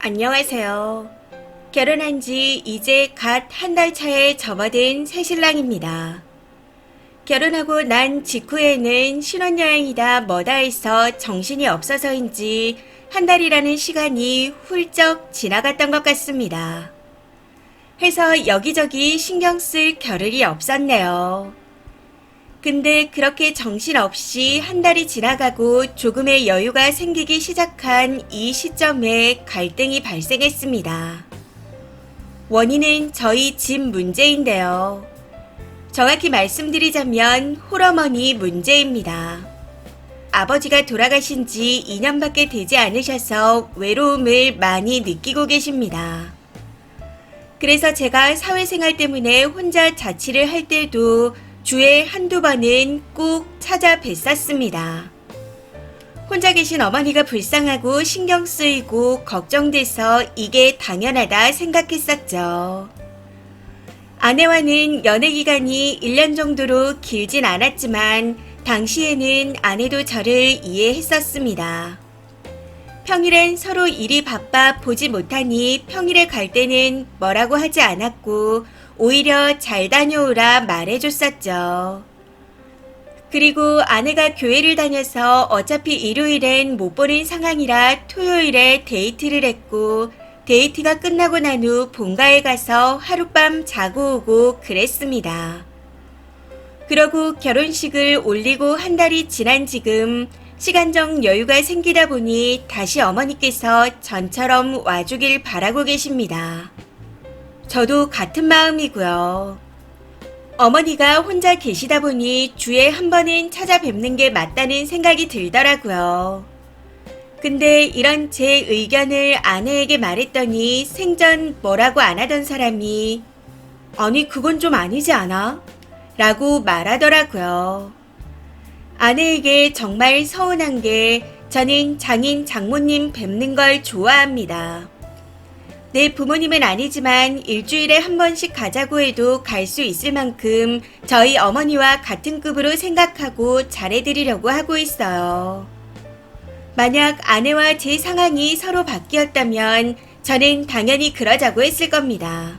안녕하세요. 결혼한 지 이제 갓 한 달 차에 접어든 새신랑입니다. 결혼하고 난 직후에는 신혼여행이다 뭐다 해서 정신이 없어서인지 한 달이라는 시간이 훌쩍 지나갔던 것 같습니다. 해서 여기저기 신경 쓸 겨를이 없었네요. 근데 그렇게 정신없이 한 달이 지나가고 조금의 여유가 생기기 시작한 이 시점에 갈등이 발생했습니다. 원인은 저희 집 문제인데요. 정확히 말씀드리자면 홀어머니 문제입니다. 아버지가 돌아가신 지 2년밖에 되지 않으셔서 외로움을 많이 느끼고 계십니다. 그래서 제가 사회생활 때문에 혼자 자취를 할 때도 주에 한두 번은 꼭 찾아뵀었습니다. 혼자 계신 어머니가 불쌍하고 신경 쓰이고 걱정돼서 이게 당연하다 생각했었죠. 아내와는 연애 기간이 1년 정도로 길진 않았지만 당시에는 아내도 저를 이해했었습니다. 평일엔 서로 일이 바빠 보지 못하니 평일에 갈 때는 뭐라고 하지 않았고 오히려 잘 다녀오라 말해줬었죠. 그리고 아내가 교회를 다녀서 어차피 일요일엔 못 보는 상황이라 토요일에 데이트를 했고 데이트가 끝나고 난 후 본가에 가서 하룻밤 자고 오고 그랬습니다. 그러고 결혼식을 올리고 한 달이 지난 지금 시간적 여유가 생기다 보니 다시 어머니께서 전처럼 와주길 바라고 계십니다. 저도 같은 마음이고요. 어머니가 혼자 계시다 보니 주에 한 번은 찾아뵙는 게 맞다는 생각이 들더라고요. 근데 이런 제 의견을 아내에게 말했더니 생전 뭐라고 안 하던 사람이 아니 그건 좀 아니지 않아? 라고 말하더라고요. 아내에게 정말 서운한 게 저는 장인 장모님 뵙는 걸 좋아합니다. 내 부모님은 아니지만 일주일에 한 번씩 가자고 해도 갈 수 있을 만큼 저희 어머니와 같은 급으로 생각하고 잘해드리려고 하고 있어요. 만약 아내와 제 상황이 서로 바뀌었다면 저는 당연히 그러자고 했을 겁니다.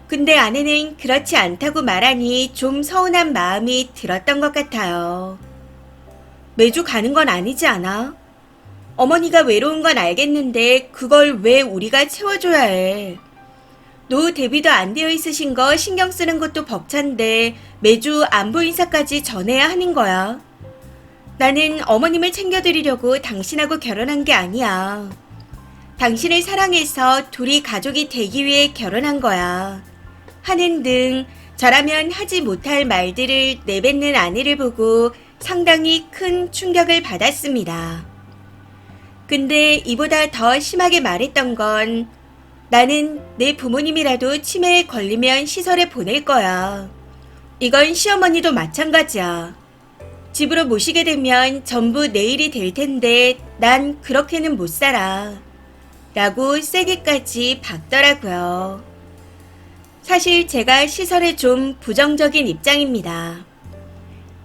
근데 아내는 그렇지 않다고 말하니 좀 서운한 마음이 들었던 것 같아요. 매주 가는 건 아니지 않아? 어머니가 외로운 건 알겠는데 그걸 왜 우리가 채워줘야 해? 노후 대비도 안 되어 있으신 거 신경 쓰는 것도 벅찬데 매주 안부 인사까지 전해야 하는 거야. 나는 어머님을 챙겨드리려고 당신하고 결혼한 게 아니야. 당신을 사랑해서 둘이 가족이 되기 위해 결혼한 거야. 하는 등 저라면 하지 못할 말들을 내뱉는 아내를 보고 상당히 큰 충격을 받았습니다. 근데 이보다 더 심하게 말했던 건 나는 내 부모님이라도 치매에 걸리면 시설에 보낼 거야. 이건 시어머니도 마찬가지야. 집으로 모시게 되면 전부 내 일이 될 텐데 난 그렇게는 못 살아. 라고 세게까지 박더라고요. 사실 제가 시설에 좀 부정적인 입장입니다.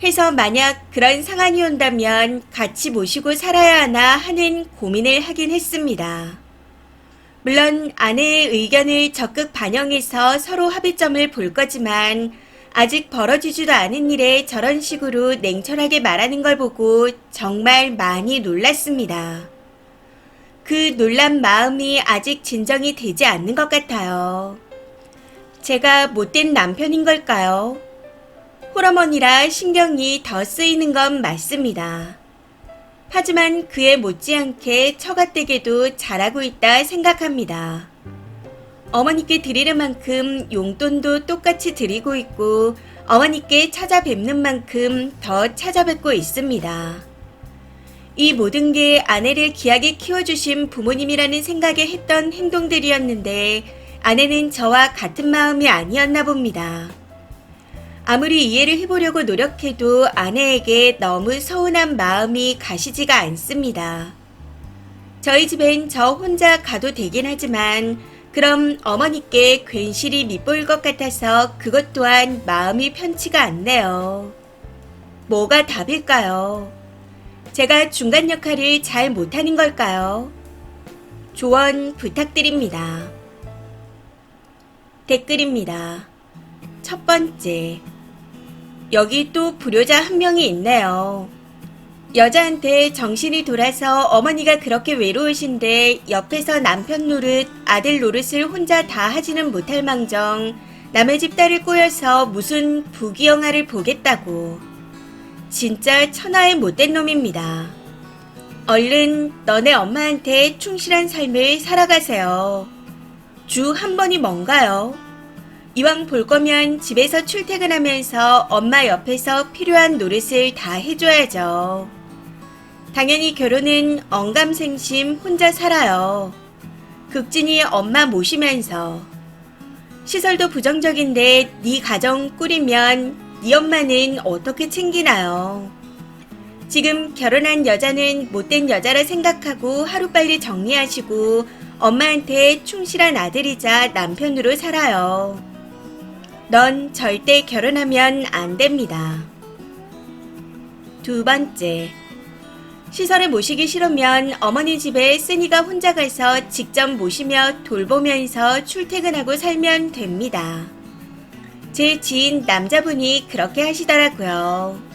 해서 만약 그런 상황이 온다면 같이 모시고 살아야 하나 하는 고민을 하긴 했습니다. 물론 아내의 의견을 적극 반영해서 서로 합의점을 볼 거지만 아직 벌어지지도 않은 일에 저런 식으로 냉철하게 말하는 걸 보고 정말 많이 놀랐습니다. 그 놀란 마음이 아직 진정이 되지 않는 것 같아요. 제가 못된 남편인 걸까요? 홀어머니라 신경이 더 쓰이는 건 맞습니다. 하지만 그에 못지않게 처가댁에도 잘하고 있다 생각합니다. 어머니께 드리는 만큼 용돈도 똑같이 드리고 있고 어머니께 찾아뵙는 만큼 더 찾아뵙고 있습니다. 이 모든 게 아내를 귀하게 키워주신 부모님이라는 생각에 했던 행동들이었는데 아내는 저와 같은 마음이 아니었나 봅니다. 아무리 이해를 해보려고 노력해도 아내에게 너무 서운한 마음이 가시지가 않습니다. 저희 집엔 저 혼자 가도 되긴 하지만 그럼 어머니께 괜시리 밉보일 것 같아서 그것 또한 마음이 편치가 않네요. 뭐가 답일까요? 제가 중간 역할을 잘 못하는 걸까요? 조언 부탁드립니다. 댓글입니다. 첫 번째. 여기 또 불효자 한 명이 있네요. 여자한테 정신이 돌아서 어머니가 그렇게 외로우신데 옆에서 남편 노릇, 아들 노릇을 혼자 다 하지는 못할 망정 남의 집 딸을 꼬여서 무슨 부귀영화를 보겠다고. 진짜 천하의 못된 놈입니다. 얼른 너네 엄마한테 충실한 삶을 살아가세요. 주 한 번이 뭔가요? 이왕 볼 거면 집에서 출퇴근하면서 엄마 옆에서 필요한 노릇을 다 해줘야죠. 당연히 결혼은 언감생심 혼자 살아요. 극진히 엄마 모시면서. 시설도 부정적인데 네 가정 꾸리면 네 엄마는 어떻게 챙기나요? 지금 결혼한 여자는 못된 여자라 생각하고 하루빨리 정리하시고 엄마한테 충실한 아들이자 남편으로 살아요. 넌 절대 결혼하면 안 됩니다. 두 번째. 시설에 모시기 싫으면 어머니 집에 쓰니가 혼자 가서 직접 모시며 돌보면서 출퇴근하고 살면 됩니다. 제 지인 남자분이 그렇게 하시더라고요.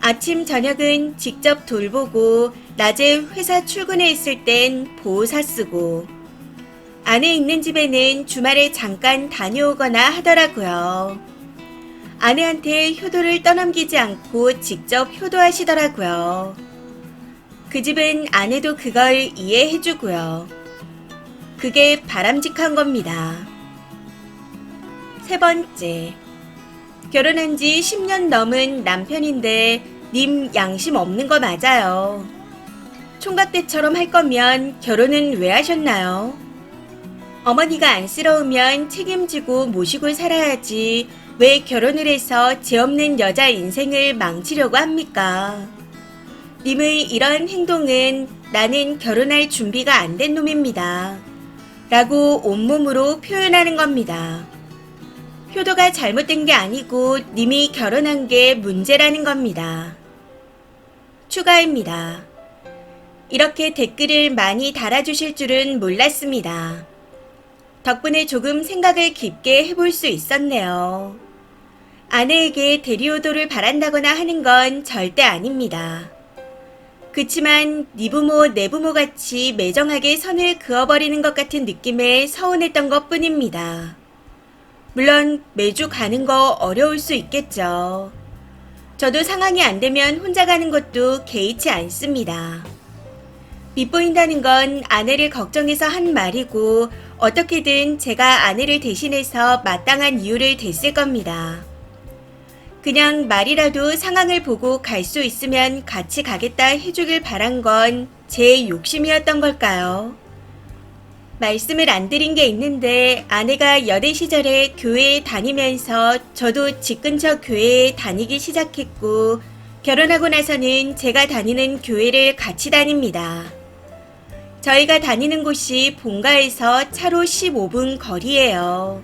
아침 저녁은 직접 돌보고 낮에 회사 출근해 있을 땐 보호사 쓰고 아내 있는 집에는 주말에 잠깐 다녀오거나 하더라고요. 아내한테 효도를 떠넘기지 않고 직접 효도하시더라고요. 그 집은 아내도 그걸 이해해주고요. 그게 바람직한 겁니다. 세 번째. 결혼한 지 10년 넘은 남편인데 님 양심 없는 거 맞아요. 총각 때처럼 할 거면 결혼은 왜 하셨나요? 어머니가 안쓰러우면 책임지고 모시고 살아야지 왜 결혼을 해서 죄 없는 여자 인생을 망치려고 합니까? 님의 이런 행동은 나는 결혼할 준비가 안 된 놈입니다. 라고 온몸으로 표현하는 겁니다. 효도가 잘못된 게 아니고 님이 결혼한 게 문제라는 겁니다. 추가입니다. 이렇게 댓글을 많이 달아주실 줄은 몰랐습니다. 덕분에 조금 생각을 깊게 해볼 수 있었네요. 아내에게 대리효도를 바란다거나 하는 건 절대 아닙니다. 그치만 네 부모 내 부모 같이 매정하게 선을 그어버리는 것 같은 느낌에 서운했던 것 뿐입니다. 물론 매주 가는 거 어려울 수 있겠죠. 저도 상황이 안 되면 혼자 가는 것도 개의치 않습니다. 밉보인다는 건 아내를 걱정해서 한 말이고 어떻게든 제가 아내를 대신해서 마땅한 이유를 댔을 겁니다. 그냥 말이라도 상황을 보고 갈 수 있으면 같이 가겠다 해주길 바란 건 제 욕심이었던 걸까요? 말씀을 안 드린 게 있는데 아내가 여대 시절에 교회에 다니면서 저도 집 근처 교회에 다니기 시작했고 결혼하고 나서는 제가 다니는 교회를 같이 다닙니다. 저희가 다니는 곳이 본가에서 차로 15분 거리예요.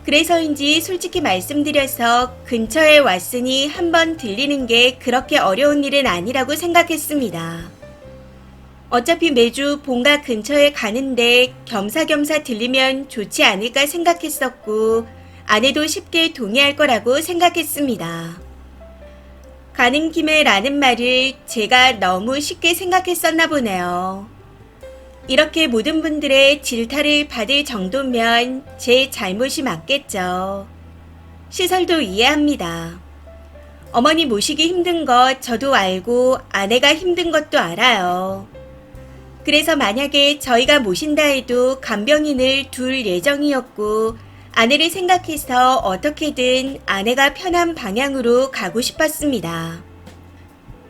그래서인지 솔직히 말씀드려서 근처에 왔으니 한번 들리는 게 그렇게 어려운 일은 아니라고 생각했습니다. 어차피 매주 본가 근처에 가는데 겸사겸사 들리면 좋지 않을까 생각했었고 아내도 쉽게 동의할 거라고 생각했습니다. 가는 김에 라는 말을 제가 너무 쉽게 생각했었나 보네요. 이렇게 모든 분들의 질타를 받을 정도면 제 잘못이 맞겠죠. 시설도 이해합니다. 어머니 모시기 힘든 것 저도 알고 아내가 힘든 것도 알아요. 그래서 만약에 저희가 모신다 해도 간병인을 둘 예정이었고 아내를 생각해서 어떻게든 아내가 편한 방향으로 가고 싶었습니다.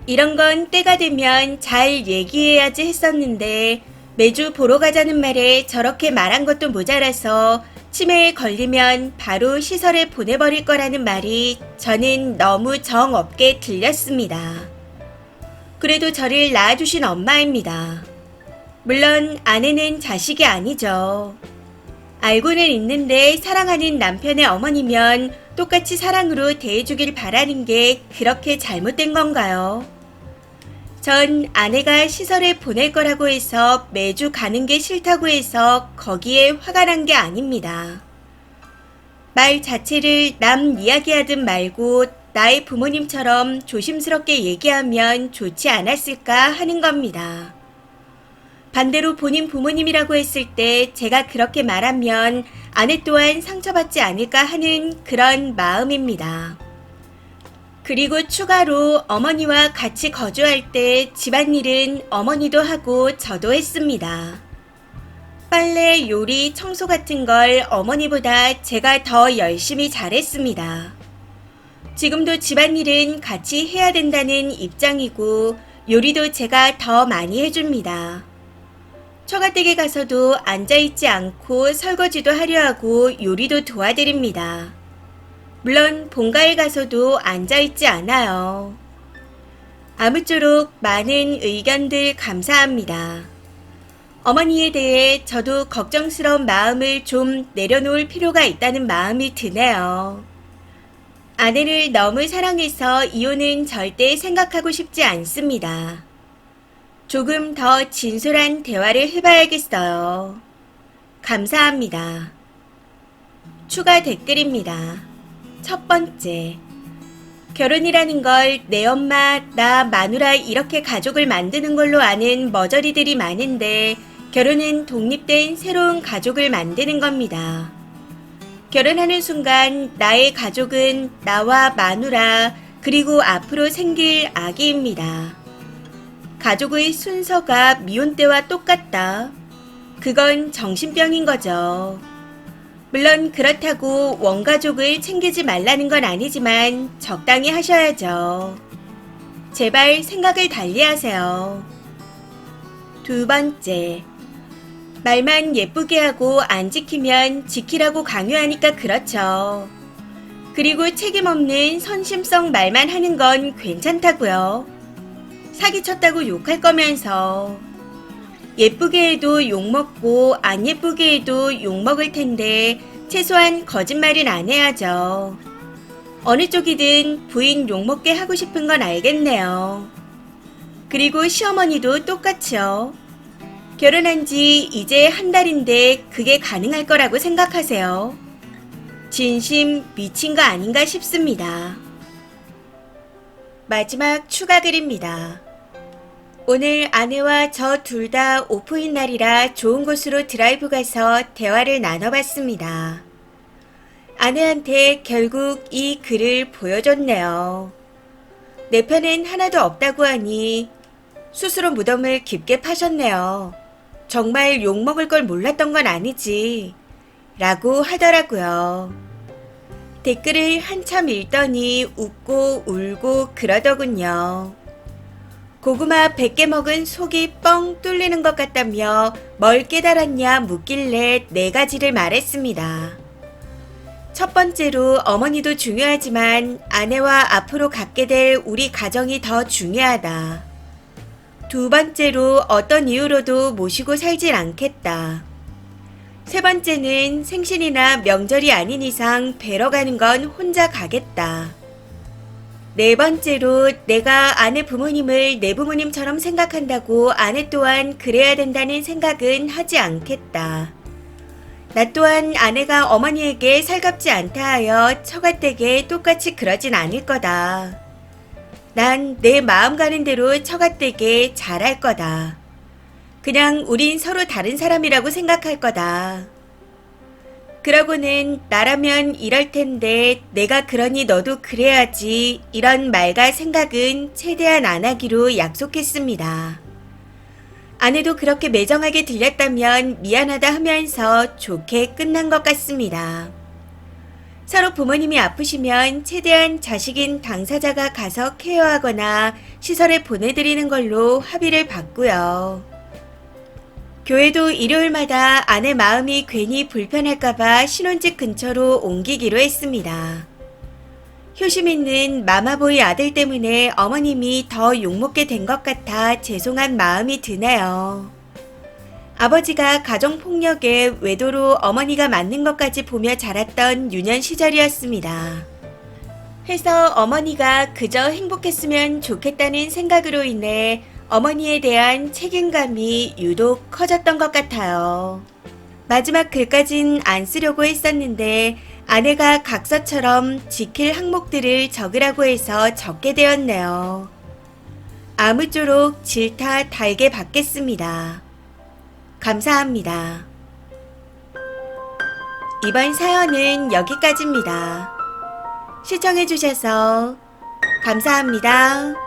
이런 건 때가 되면 잘 얘기해야지 했었는데 매주 보러 가자는 말에 저렇게 말한 것도 모자라서 치매에 걸리면 바로 시설에 보내버릴 거라는 말이 저는 너무 정없게 들렸습니다. 그래도 저를 낳아주신 엄마입니다. 물론 아내는 자식이 아니죠. 알고는 있는데 사랑하는 남편의 어머니면 똑같이 사랑으로 대해주길 바라는 게 그렇게 잘못된 건가요? 전 아내가 시설에 보낼 거라고 해서 매주 가는 게 싫다고 해서 거기에 화가 난 게 아닙니다. 말 자체를 남 이야기하듯 말고 나의 부모님처럼 조심스럽게 얘기하면 좋지 않았을까 하는 겁니다. 반대로 본인 부모님이라고 했을 때 제가 그렇게 말하면 아내 또한 상처받지 않을까 하는 그런 마음입니다. 그리고 추가로 어머니와 같이 거주할 때 집안일은 어머니도 하고 저도 했습니다. 빨래, 요리, 청소 같은 걸 어머니보다 제가 더 열심히 잘했습니다. 지금도 집안일은 같이 해야 된다는 입장이고 요리도 제가 더 많이 해줍니다. 처가댁에 가서도 앉아있지 않고 설거지도 하려 하고 요리도 도와드립니다. 물론 본가에 가서도 앉아있지 않아요. 아무쪼록 많은 의견들 감사합니다. 어머니에 대해 저도 걱정스러운 마음을 좀 내려놓을 필요가 있다는 마음이 드네요. 아내를 너무 사랑해서 이혼은 절대 생각하고 싶지 않습니다. 조금 더 진솔한 대화를 해봐야겠어요. 감사합니다. 추가 댓글입니다. 첫 번째, 결혼이라는 걸 내 엄마, 나, 마누라 이렇게 가족을 만드는 걸로 아는 머저리들이 많은데 결혼은 독립된 새로운 가족을 만드는 겁니다. 결혼하는 순간 나의 가족은 나와 마누라 그리고 앞으로 생길 아기입니다. 가족의 순서가 미혼 때와 똑같다. 그건 정신병인 거죠. 물론 그렇다고 원가족을 챙기지 말라는 건 아니지만 적당히 하셔야죠. 제발 생각을 달리하세요. 두 번째, 말만 예쁘게 하고 안 지키면 지키라고 강요하니까 그렇죠. 그리고 책임 없는 선심성 말만 하는 건 괜찮다고요. 사기쳤다고 욕할 거면서. 예쁘게 해도 욕먹고 안 예쁘게 해도 욕먹을 텐데 최소한 거짓말은 안 해야죠. 어느 쪽이든 부인 욕먹게 하고 싶은 건 알겠네요. 그리고 시어머니도 똑같이요. 결혼한 지 이제 한 달인데 그게 가능할 거라고 생각하세요? 진심 미친 거 아닌가 싶습니다. 마지막 추가 글입니다. 오늘 아내와 저 둘 다 오프인 날이라 좋은 곳으로 드라이브 가서 대화를 나눠봤습니다. 아내한테 결국 이 글을 보여줬네요. 내 편엔 하나도 없다고 하니 스스로 무덤을 깊게 파셨네요. 정말 욕먹을 걸 몰랐던 건 아니지. 라고 하더라고요. 댓글을 한참 읽더니 웃고 울고 그러더군요. 고구마 100개 먹은 속이 뻥 뚫리는 것 같다며 뭘 깨달았냐 묻길래 4가지를 말했습니다. 첫 번째로 어머니도 중요하지만 아내와 앞으로 갖게 될 우리 가정이 더 중요하다. 두 번째로 어떤 이유로도 모시고 살질 않겠다. 세 번째는 생신이나 명절이 아닌 이상 뵈러 가는 건 혼자 가겠다. 네 번째로 내가 아내 부모님을 내 부모님처럼 생각한다고 아내 또한 그래야 된다는 생각은 하지 않겠다. 나 또한 아내가 어머니에게 살갑지 않다 하여 처갓댁에 똑같이 그러진 않을 거다. 난 내 마음 가는 대로 처갓댁에 잘할 거다. 그냥 우린 서로 다른 사람이라고 생각할 거다. 그러고는 나라면 이럴 텐데 내가 그러니 너도 그래야지 이런 말과 생각은 최대한 안 하기로 약속했습니다. 아내도 그렇게 매정하게 들렸다면 미안하다 하면서 좋게 끝난 것 같습니다. 서로 부모님이 아프시면 최대한 자식인 당사자가 가서 케어하거나 시설에 보내드리는 걸로 합의를 봤고요. 교회도 일요일마다 아내 마음이 괜히 불편할까봐 신혼집 근처로 옮기기로 했습니다. 효심 있는 마마보이 아들 때문에 어머님이 더 욕먹게 된 것 같아 죄송한 마음이 드네요. 아버지가 가정폭력에 외도로 어머니가 맞는 것까지 보며 자랐던 유년 시절이었습니다. 해서 어머니가 그저 행복했으면 좋겠다는 생각으로 인해 어머니에 대한 책임감이 유독 커졌던 것 같아요. 마지막 글까진 안 쓰려고 했었는데 아내가 각서처럼 지킬 항목들을 적으라고 해서 적게 되었네요. 아무쪼록 질타 달게 받겠습니다. 감사합니다. 이번 사연은 여기까지입니다. 시청해주셔서 감사합니다.